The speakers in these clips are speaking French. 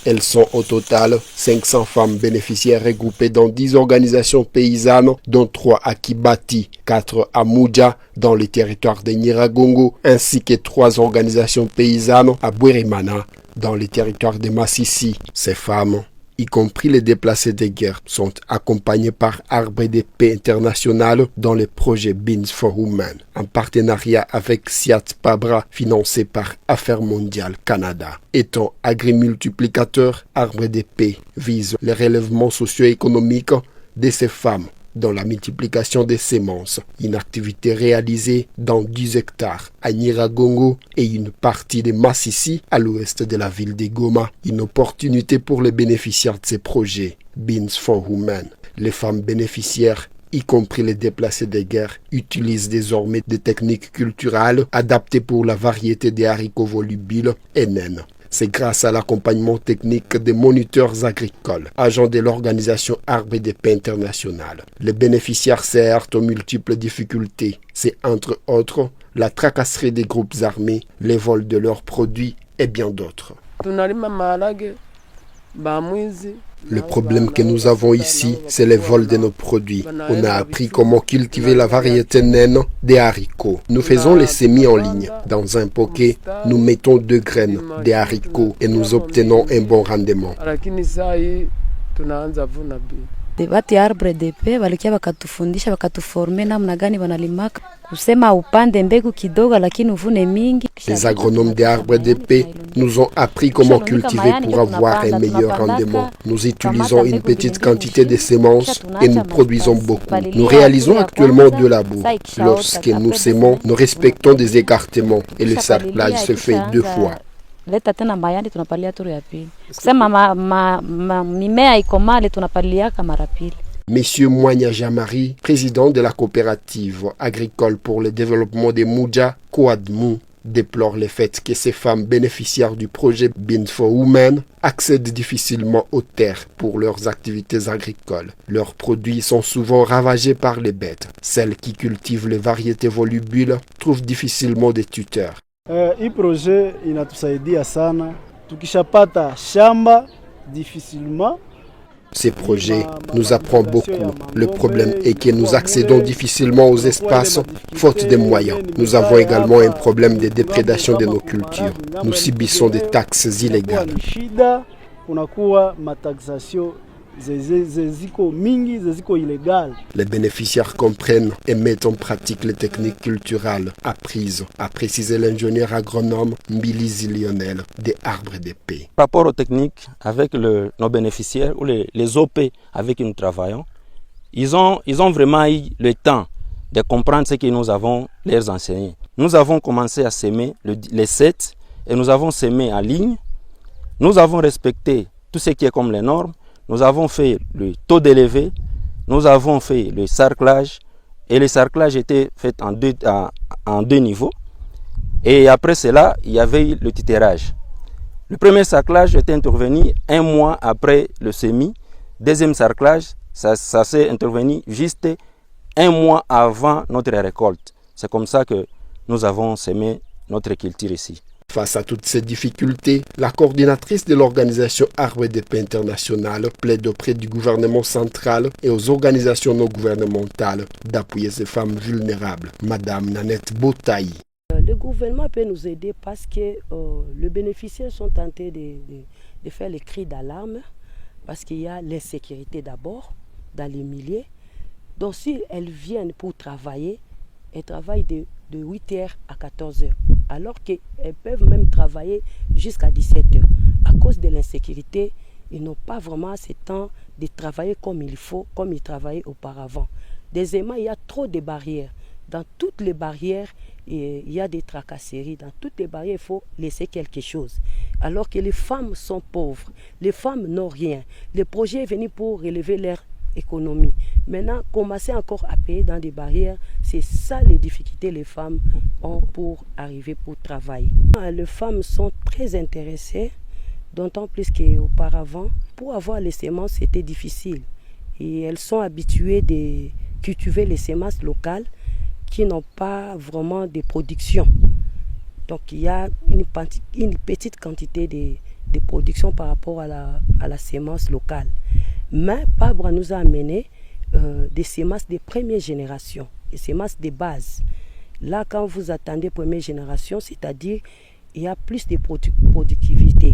Elles sont au total 500 femmes bénéficiaires regroupées dans 10 organisations paysannes, dont 3 à Kibati, 4 à Mouja, dans le territoire de Nyiragongo, ainsi que 3 organisations paysannes à Bwerimana, dans le territoire de Massissi. Ces femmes, y compris les déplacés de guerre, sont accompagnés par Arbre de Paix International dans le projet Beans for Women, en partenariat avec Siat Pabra, financé par Affaires mondiales Canada. Étant agrimultiplicateur, Arbre de Paix vise le relèvement socio-économique de ces femmes dans la multiplication des semences, une activité réalisée dans 10 hectares à Nyiragongo et une partie de Massissi à l'ouest de la ville de Goma. Une opportunité pour les bénéficiaires de ces projets. Beans for Women. Les femmes bénéficiaires, y compris les déplacés de guerre, utilisent désormais des techniques culturelles adaptées pour la variété des haricots volubiles et naines. C'est grâce à l'accompagnement technique des moniteurs agricoles, agents de l'organisation Arbre de Paix International. Les bénéficiaires se heurtent aux multiples difficultés. C'est entre autres la tracasserie des groupes armés, les vols de leurs produits et bien d'autres. Le problème que nous avons ici, c'est le vol de nos produits. On a appris comment cultiver la variété naine des haricots. Nous faisons les semis en ligne. Dans un poquet, nous mettons 2 graines de haricots et nous obtenons un bon rendement. Watu ya Arbre de Paix walikia wakatufundisha wakatuforme namna gani wanalimaka kusema upande mbegu kidogo lakini uvune mingi. Les agronomes des Arbre de Paix nous ont appris comment cultiver pour avoir un meilleur rendement. Nous utilisons une petite quantité de semences et nous produisons beaucoup. Nous réalisons actuellement de la boue. Lorsque nous semons, nous respectons des écartements et le sarclage se fait 2 fois. Leta tena mayani tunapalia turu ya pili. Kusema mimea ikomale tunapaliaka mara pili. Monsieur Mwanya Jamari, président de la coopérative agricole pour le développement des Mouja, Coadmou, déplore le fait que ces femmes bénéficiaires du projet Beans for Women accèdent difficilement aux terres pour leurs activités agricoles. Leurs produits sont souvent ravagés par les bêtes. Celles qui cultivent les variétés volubiles trouvent difficilement des tuteurs. Hii projet inatusaidia sana tukishapata shamba difficilement. Ces projets nous apprennent beaucoup. Le problème est que nous accédons difficilement aux espaces faute de moyens. Nous avons également un problème de déprédation de nos cultures. Nous subissons des taxes illégales. Les bénéficiaires comprennent et mettent en pratique les techniques culturelles apprises, a précisé l'ingénieur agronome Mbilizi Lionel des Arbres de Paix. Par rapport aux techniques avec nos bénéficiaires ou les OP avec qui nous travaillons, ils ont vraiment eu le temps de comprendre ce que nous avons leur enseigné. Nous avons commencé à semer les 7 et nous avons semé en ligne. Nous avons respecté tout ce qui est comme les normes. Nous avons fait le taux d'élevé, nous avons fait le sarclage et le sarclage était fait en deux niveaux. Et après cela, il y avait le titérage. Le premier sarclage était intervenu 1 mois après le semis. Deuxième sarclage, ça s'est intervenu juste 1 mois avant notre récolte. C'est comme ça que nous avons semé notre culture ici. Face à toutes ces difficultés, la coordinatrice de l'organisation Arbre de Paix International plaide auprès du gouvernement central et aux organisations non gouvernementales d'appuyer ces femmes vulnérables. Madame Nanette Botaï. Le gouvernement peut nous aider parce que les bénéficiaires sont tentés de faire les cris d'alarme parce qu'il y a l'insécurité d'abord dans les milieux. Donc si elles viennent pour travailler, elles travaillent de 8h à 14h. Alors qu'elles peuvent même travailler jusqu'à 17h. À cause de l'insécurité, ils n'ont pas vraiment ce temps de travailler comme il faut, comme ils travaillaient auparavant. Deuxièmement, il y a trop de barrières. Dans toutes les barrières, il y a des tracasseries. Dans toutes les barrières, il faut laisser quelque chose. Alors que les femmes sont pauvres, les femmes n'ont rien. Le projet est venu pour relever leur économie. Maintenant, commencer encore à payer dans des barrières, c'est ça les difficultés les femmes ont pour arriver pour travailler. Les femmes sont très intéressées, d'autant plus qu'auparavant, pour avoir les semences, c'était difficile. Et elles sont habituées de cultiver les semences locales qui n'ont pas vraiment de production. Donc il y a une petite quantité de production par rapport à la sémence locale. Mais Pabre nous a amené des semences de première génération, des semences de base. Là, quand vous attendez première génération, c'est-à-dire il y a plus de productivité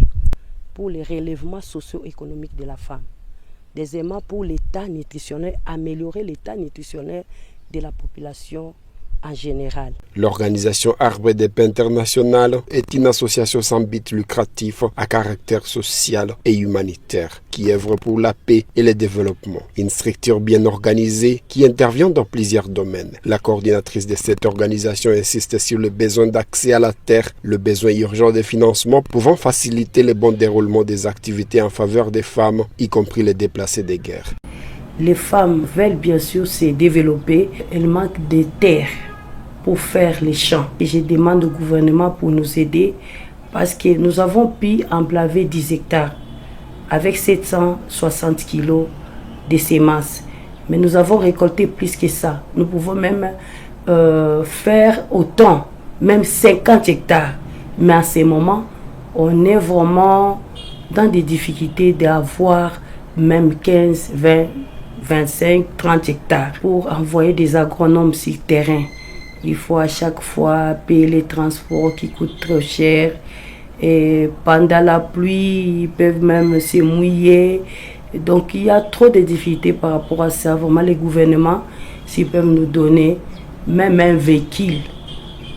pour les relèvements socio-économiques de la femme. Deuxièmement, pour l'état nutritionnel, améliorer l'état nutritionnel de la population en général. L'organisation Arbre de Paix International est une association sans but lucratif à caractère social et humanitaire qui œuvre pour la paix et le développement. Une structure bien organisée qui intervient dans plusieurs domaines. La coordinatrice de cette organisation insiste sur le besoin d'accès à la terre, le besoin urgent de financement pouvant faciliter le bon déroulement des activités en faveur des femmes, y compris les déplacés de guerre. Les femmes veulent bien sûr se développer, elles manquent de terre pour faire les champs. Et je demande au gouvernement pour nous aider parce que nous avons pu emblaver 10 hectares avec 760 kilos de semences. Mais nous avons récolté plus que ça. Nous pouvons même faire autant, même 50 hectares. Mais à ce moment, on est vraiment dans des difficultés d'avoir même 15, 20, 25, 30 hectares. Pour envoyer des agronomes sur le terrain, il faut à chaque fois payer les transports qui coûtent trop cher. Et pendant la pluie, ils peuvent même se mouiller. Donc il y a trop de difficultés par rapport à ça. Vraiment, les gouvernements, s'ils peuvent nous donner même un véhicule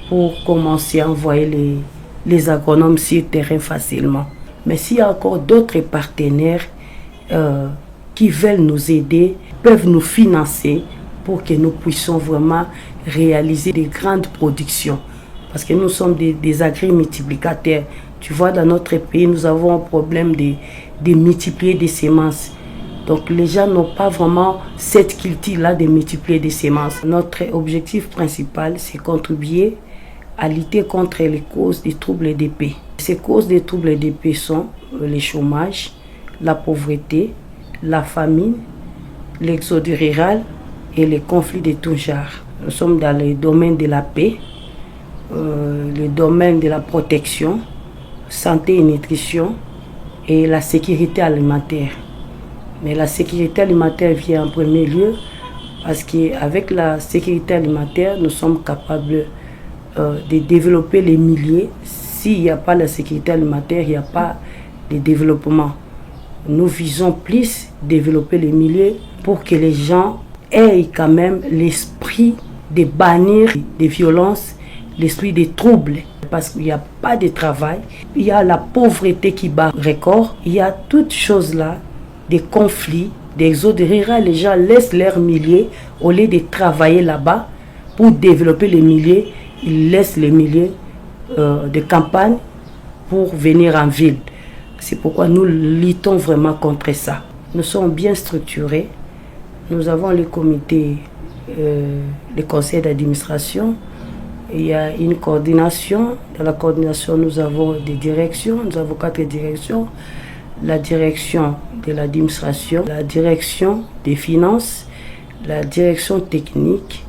pour commencer à envoyer les agronomes sur le terrain facilement. Mais s'il y a encore d'autres partenaires qui veulent nous aider, peuvent nous financer pour que nous puissions vraiment réaliser des grandes productions. Parce que nous sommes des agri-multiplicateurs. Tu vois, dans notre pays, nous avons un problème de multiplier des semences. Donc les gens n'ont pas vraiment cette culture-là de multiplier des semences. Notre objectif principal, c'est contribuer à lutter contre les causes des troubles de paix. Ces causes des troubles de paix sont le chômage, la pauvreté, la famine, l'exode rural et les conflits de tout genre. Nous sommes dans le domaine de la paix, le domaine de la protection, santé et nutrition et la sécurité alimentaire. Mais la sécurité alimentaire vient en premier lieu parce qu'avec la sécurité alimentaire, nous sommes capables de développer les milieux. S'il n'y a pas la sécurité alimentaire, il n'y a pas de développement. Nous visons plus développer les milieux pour que les gens aient quand même l'esprit de bannir des violences, l'esprit des troubles. Parce qu'il n'y a pas de travail, il y a la pauvreté qui bat record, il y a toutes choses là, des conflits, des exodes ruraux. Les gens laissent leur milieu au lieu de travailler là-bas pour développer les milieux. Ils laissent les milieux de campagne pour venir en ville. C'est pourquoi nous luttons vraiment contre ça. Nous sommes bien structurés. Nous avons les comités, les conseils d'administration. Il y a une coordination. Dans la coordination, nous avons des directions. Nous avons 4 directions. La direction de l'administration, la direction des finances, la direction technique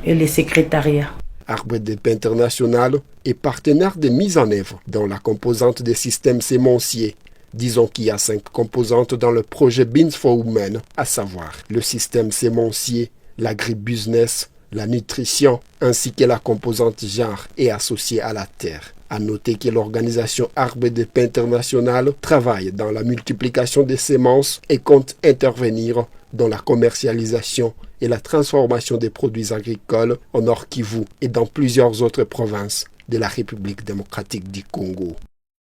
et le secrétariat. Arbre de Paix International est partenaire de mise en œuvre dans la composante des systèmes sémenciers. Disons qu'il y a 5 composantes dans le projet Beans for Women, à savoir le système sémencier, l'agribusiness, la nutrition, ainsi que la composante genre est associée à la terre. À noter que l'organisation Arbre de Paix International travaille dans la multiplication des semences et compte intervenir dans la commercialisation et la transformation des produits agricoles au Nord Kivu et dans plusieurs autres provinces de la République démocratique du Congo.